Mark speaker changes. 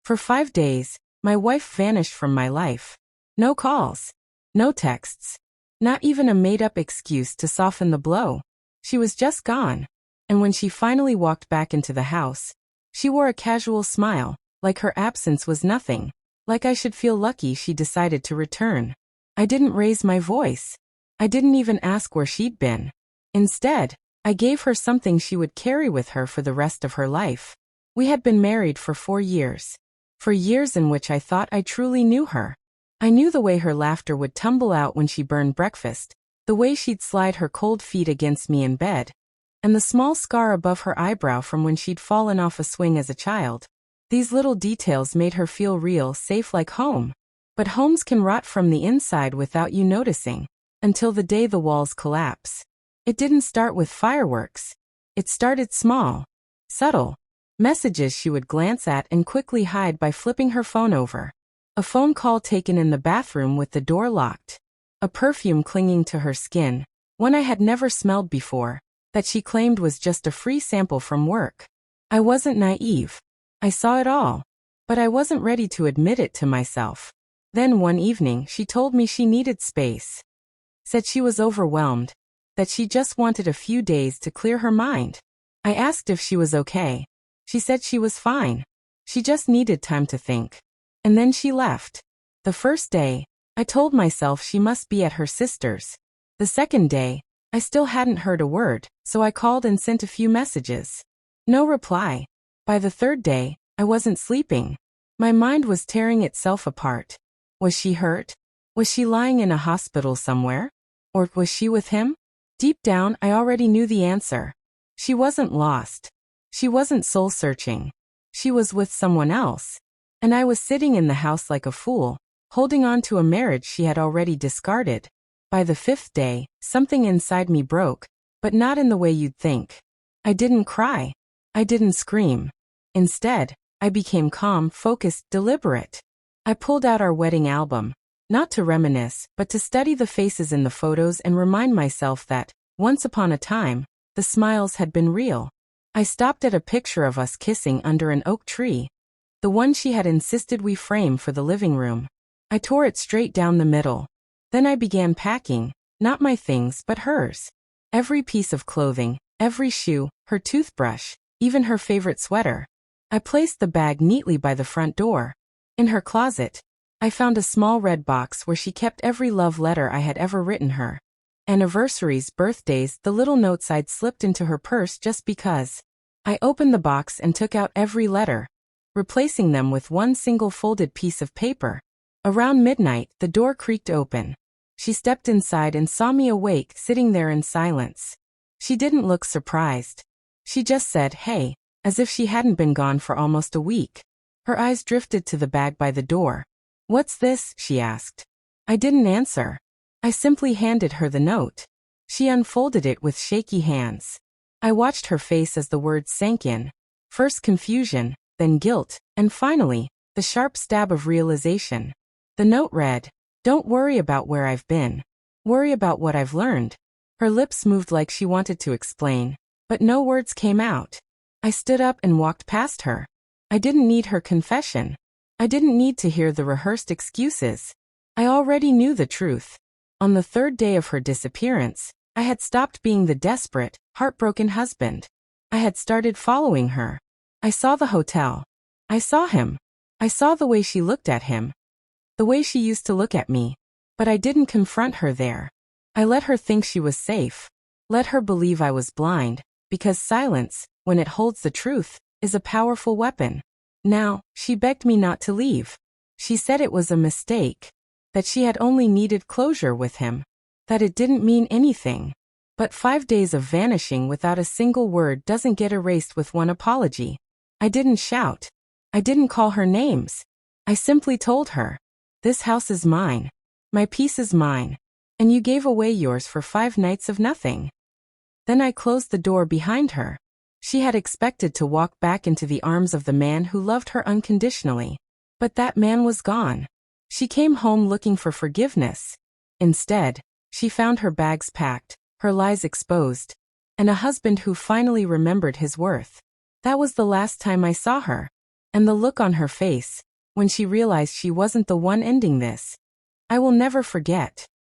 Speaker 1: For 5 days, my wife vanished from my life. No calls. No texts. Not even a made-up excuse to soften the blow. She was just gone. And when she finally walked back into the house, she wore a casual smile, like her absence was nothing, like I should feel lucky she decided to return. I didn't raise my voice. I didn't even ask where she'd been. Instead, I gave her something she would carry with her for the rest of her life. We had been married for 4 years. For years in which I thought I truly knew her. I knew the way her laughter would tumble out when she burned breakfast, the way she'd slide her cold feet against me in bed, and the small scar above her eyebrow from when she'd fallen off a swing as a child. These little details made her feel real, safe like home. But homes can rot from the inside without you noticing, until the day the walls collapse. It didn't start with fireworks. It started small, subtle. Messages she would glance at and quickly hide by flipping her phone over. A phone call taken in the bathroom with the door locked. A perfume clinging to her skin, one I had never smelled before, that she claimed was just a free sample from work. I wasn't naive. I saw it all. But I wasn't ready to admit it to myself. Then one evening she told me she needed space. Said she was overwhelmed. That she just wanted a few days to clear her mind. I asked if she was okay. She said she was fine. She just needed time to think. And then she left. The first day, I told myself she must be at her sister's. The second day, I still hadn't heard a word, so I called and sent a few messages. No reply. By the third day, I wasn't sleeping. My mind was tearing itself apart. Was she hurt? Was she lying in a hospital somewhere? Or was she with him? Deep down, I already knew the answer. She wasn't lost. She wasn't soul-searching. She was with someone else. And I was sitting in the house like a fool, holding on to a marriage she had already discarded. By the 5th day, something inside me broke, but not in the way you'd think. I didn't cry. I didn't scream. Instead, I became calm, focused, deliberate. I pulled out our wedding album, not to reminisce, but to study the faces in the photos and remind myself that, once upon a time, the smiles had been real. I stopped at a picture of us kissing under an oak tree. The one she had insisted we frame for the living room. I tore it straight down the middle. Then I began packing, not my things but hers. Every piece of clothing, every shoe, her toothbrush, even her favorite sweater. I placed the bag neatly by the front door. In her closet, I found a small red box where she kept every love letter I had ever written her. Anniversaries, birthdays, the little notes I'd slipped into her purse just because. I opened the box and took out every letter, replacing them with one single folded piece of paper. Around midnight, the door creaked open. She stepped inside and saw me awake, sitting there in silence. She didn't look surprised. She just said, "Hey," as if she hadn't been gone for almost a week. Her eyes drifted to the bag by the door. "What's this?" she asked. I didn't answer. I simply handed her the note. She unfolded it with shaky hands. I watched her face as the words sank in. First confusion, then guilt, and finally, the sharp stab of realization. The note read, "Don't worry about where I've been. Worry about what I've learned." Her lips moved like she wanted to explain, but no words came out. I stood up and walked past her. I didn't need her confession. I didn't need to hear the rehearsed excuses. I already knew the truth. On the 3rd day of her disappearance, I had stopped being the desperate, heartbroken husband. I had started following her. I saw the hotel. I saw him. I saw the way she looked at him. The way she used to look at me. But I didn't confront her there. I let her think she was safe. Let her believe I was blind, because silence, when it holds the truth, is a powerful weapon. Now, she begged me not to leave. She said it was a mistake. That she had only needed closure with him. That it didn't mean anything. But 5 days of vanishing without a single word doesn't get erased with one apology. I didn't shout. I didn't call her names. I simply told her, "This house is mine. My peace is mine. And you gave away yours for 5 nights of nothing." Then I closed the door behind her. She had expected to walk back into the arms of the man who loved her unconditionally. But that man was gone. She came home looking for forgiveness. Instead, she found her bags packed, her lies exposed, and a husband who finally remembered his worth. That was the last time I saw her. And the look on her face, when she realized she wasn't the one ending this. I will never forget.